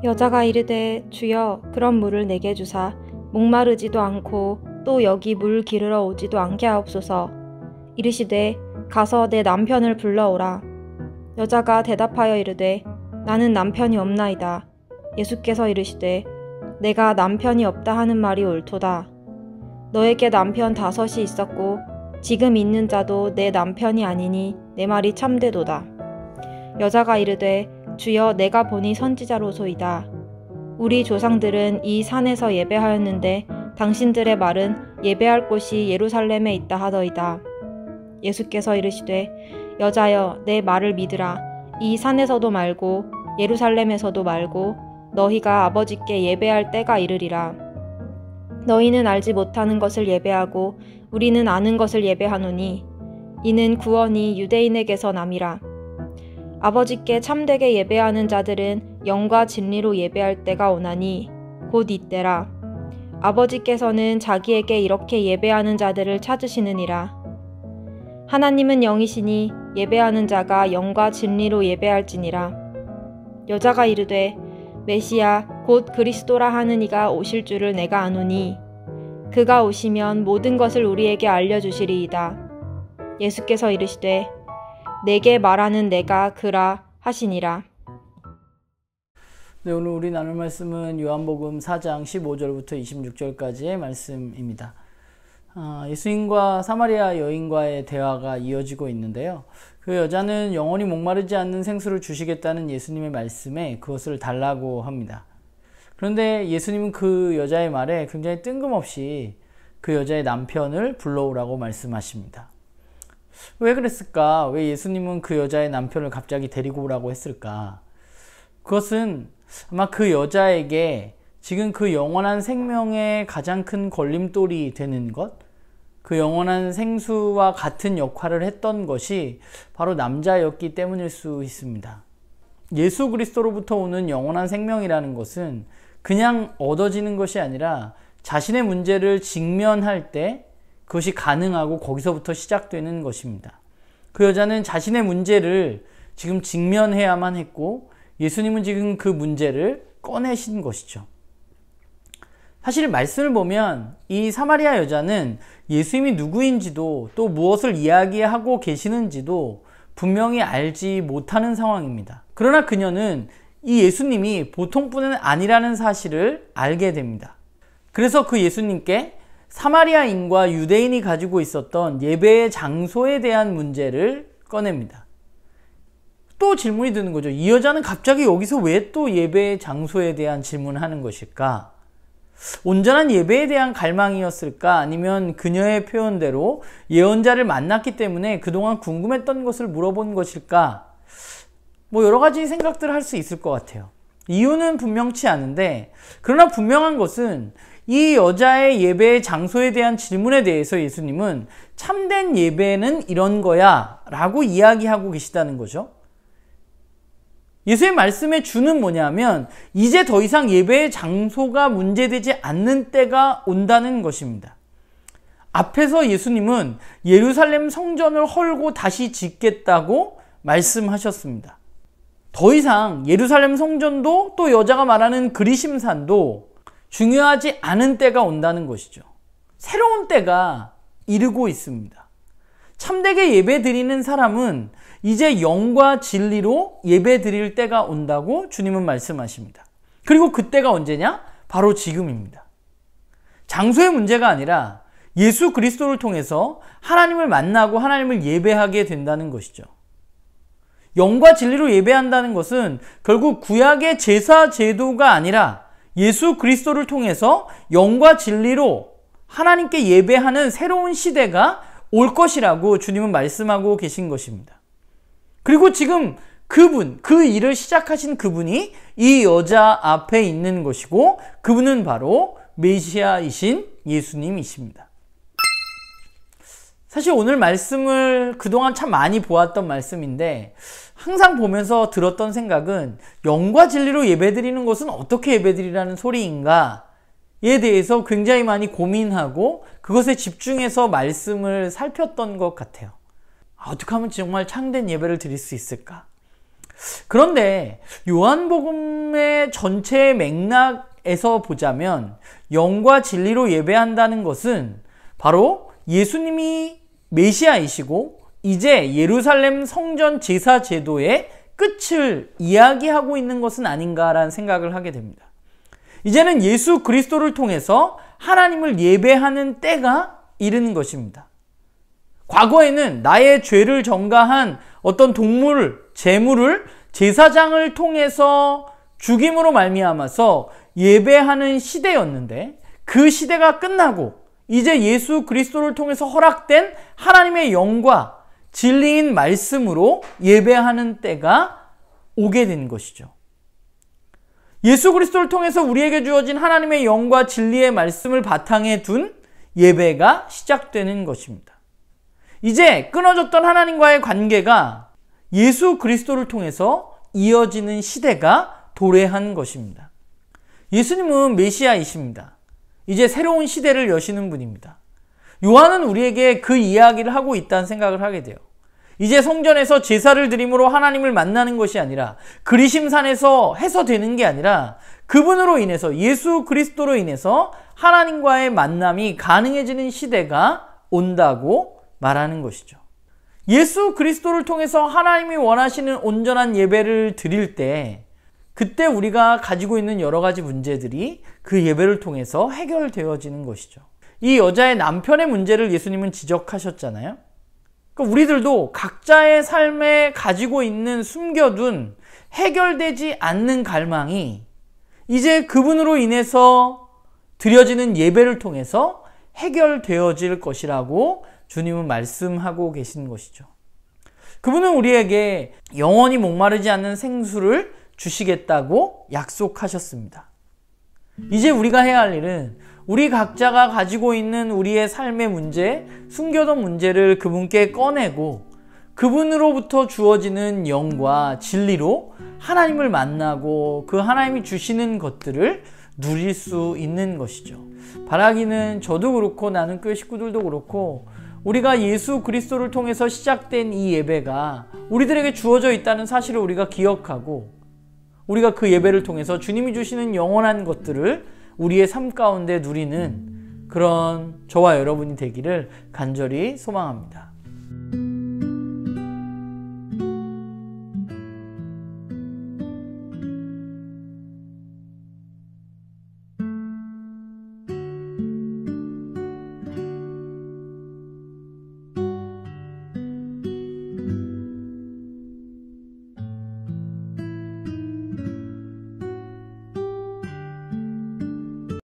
여자가 이르되 주여 그런 물을 내게 주사 목마르지도 않고 또 여기 물 기르러 오지도 않게 하옵소서. 이르시되 가서 내 남편을 불러오라. 여자가 대답하여 이르되 나는 남편이 없나이다. 예수께서 이르시되 내가 남편이 없다 하는 말이 옳도다. 너에게 남편 5이 있었고 지금 있는 자도 내 남편이 아니니 내 말이 참되도다. 여자가 이르되 주여 내가 보니 선지자로소이다. 우리 조상들은 이 산에서 예배하였는데 당신들의 말은 예배할 곳이 예루살렘에 있다 하더이다. 예수께서 이르시되 여자여 내 말을 믿으라. 이 산에서도 말고 예루살렘에서도 말고 너희가 아버지께 예배할 때가 이르리라. 너희는 알지 못하는 것을 예배하고 우리는 아는 것을 예배하노니 이는 구원이 유대인에게서 남이라. 아버지께 참되게 예배하는 자들은 영과 진리로 예배할 때가 오나니 곧 이때라. 아버지께서는 자기에게 이렇게 예배하는 자들을 찾으시느니라. 하나님은 영이시니 예배하는 자가 영과 진리로 예배할지니라. 여자가 이르되 메시아 곧 그리스도라 하는 이가 오실 줄을 내가 아노니 그가 오시면 모든 것을 우리에게 알려주시리이다. 예수께서 이르시되 내게 말하는 내가 그라 하시니라. 네, 오늘 우리 나눌 말씀은 요한복음 4장 15절부터 26절까지의 말씀입니다. 예수님과 사마리아 여인과의 대화가 이어지고 있는데요. 그 여자는 영원히 목마르지 않는 생수를 주시겠다는 예수님의 말씀에 그것을 달라고 합니다. 그런데 예수님은 그 여자의 말에 굉장히 뜬금없이 그 여자의 남편을 불러오라고 말씀하십니다. 왜 그랬을까? 왜 예수님은 그 여자의 남편을 갑자기 데리고 오라고 했을까? 그것은 아마 그 여자에게 지금 그 영원한 생명의 가장 큰 걸림돌이 되는 것, 그 영원한 생수와 같은 역할을 했던 것이 바로 남자였기 때문일 수 있습니다. 예수 그리스도로부터 오는 영원한 생명이라는 것은 그냥 얻어지는 것이 아니라 자신의 문제를 직면할 때 그것이 가능하고 거기서부터 시작되는 것입니다. 그 여자는 자신의 문제를 지금 직면해야만 했고 예수님은 지금 그 문제를 꺼내신 것이죠. 사실 말씀을 보면 이 사마리아 여자는 예수님이 누구인지도 또 무엇을 이야기하고 계시는지도 분명히 알지 못하는 상황입니다. 그러나 그녀는 이 예수님이 보통 분은 아니라는 사실을 알게 됩니다. 그래서 그 예수님께 사마리아인과 유대인이 가지고 있었던 예배의 장소에 대한 문제를 꺼냅니다. 또 질문이 드는 거죠. 이 여자는 갑자기 여기서 왜 또 예배의 장소에 대한 질문을 하는 것일까? 온전한 예배에 대한 갈망이었을까? 아니면 그녀의 표현대로 예언자를 만났기 때문에 그동안 궁금했던 것을 물어본 것일까? 여러 가지 생각들을 할 수 있을 것 같아요. 이유는 분명치 않은데, 그러나 분명한 것은 이 여자의 예배의 장소에 대한 질문에 대해서 예수님은 참된 예배는 이런 거야 라고 이야기하고 계시다는 거죠. 예수의 말씀의 주는 뭐냐면 이제 더 이상 예배의 장소가 문제되지 않는 때가 온다는 것입니다. 앞에서 예수님은 예루살렘 성전을 헐고 다시 짓겠다고 말씀하셨습니다. 더 이상 예루살렘 성전도 또 여자가 말하는 그리심산도 중요하지 않은 때가 온다는 것이죠. 새로운 때가 이르고 있습니다. 참되게 예배 드리는 사람은 이제 영과 진리로 예배 드릴 때가 온다고 주님은 말씀하십니다. 그리고 그때가 언제냐? 바로 지금입니다. 장소의 문제가 아니라 예수 그리스도를 통해서 하나님을 만나고 하나님을 예배하게 된다는 것이죠. 영과 진리로 예배한다는 것은 결국 구약의 제사 제도가 아니라 예수 그리스도를 통해서 영과 진리로 하나님께 예배하는 새로운 시대가 올 것이라고 주님은 말씀하고 계신 것입니다. 그리고 지금 그 일을 시작하신 그분이 이 여자 앞에 있는 것이고 그분은 바로 메시아이신 예수님이십니다. 사실 오늘 말씀을 그동안 참 많이 보았던 말씀인데 항상 보면서 들었던 생각은 영과 진리로 예배드리는 것은 어떻게 예배드리라는 소리인가에 대해서 굉장히 많이 고민하고 그것에 집중해서 말씀을 살폈던 것 같아요. 어떻게 하면 정말 참된 예배를 드릴 수 있을까? 그런데 요한복음의 전체 맥락에서 보자면 영과 진리로 예배한다는 것은 바로 예수님이 메시아이시고 이제 예루살렘 성전 제사 제도의 끝을 이야기하고 있는 것은 아닌가라는 생각을 하게 됩니다. 이제는 예수 그리스도를 통해서 하나님을 예배하는 때가 이르는 것입니다. 과거에는 나의 죄를 전가한 어떤 동물, 제물을 제사장을 통해서 죽임으로 말미암아서 예배하는 시대였는데 그 시대가 끝나고 이제 예수 그리스도를 통해서 허락된 하나님의 영과 진리인 말씀으로 예배하는 때가 오게 된 것이죠. 예수 그리스도를 통해서 우리에게 주어진 하나님의 영과 진리의 말씀을 바탕에 둔 예배가 시작되는 것입니다. 이제 끊어졌던 하나님과의 관계가 예수 그리스도를 통해서 이어지는 시대가 도래한 것입니다. 예수님은 메시아이십니다. 이제 새로운 시대를 여시는 분입니다. 요한은 우리에게 그 이야기를 하고 있다는 생각을 하게 돼요. 이제 성전에서 제사를 드림으로 하나님을 만나는 것이 아니라 그리심산에서 해서되는 게 아니라 그분으로 인해서 예수 그리스도로 인해서 하나님과의 만남이 가능해지는 시대가 온다고 말하는 것이죠. 예수 그리스도를 통해서 하나님이 원하시는 온전한 예배를 드릴 때 그때 우리가 가지고 있는 여러 가지 문제들이 그 예배를 통해서 해결되어지는 것이죠. 이 여자의 남편의 문제를 예수님은 지적하셨잖아요. 그러니까 우리들도 각자의 삶에 가지고 있는 숨겨둔 해결되지 않는 갈망이 이제 그분으로 인해서 드려지는 예배를 통해서 해결되어질 것이라고 주님은 말씀하고 계신 것이죠. 그분은 우리에게 영원히 목마르지 않는 생수를 주시겠다고 약속하셨습니다. 이제 우리가 해야 할 일은 우리 각자가 가지고 있는 우리의 삶의 문제, 숨겨둔 문제를 그분께 꺼내고 그분으로부터 주어지는 영과 진리로 하나님을 만나고 그 하나님이 주시는 것들을 누릴 수 있는 것이죠. 바라기는 저도 그렇고 나는 교회 식구들도 그렇고 우리가 예수 그리스도를 통해서 시작된 이 예배가 우리들에게 주어져 있다는 사실을 우리가 기억하고 우리가 그 예배를 통해서 주님이 주시는 영원한 것들을 우리의 삶 가운데 누리는 그런 저와 여러분이 되기를 간절히 소망합니다.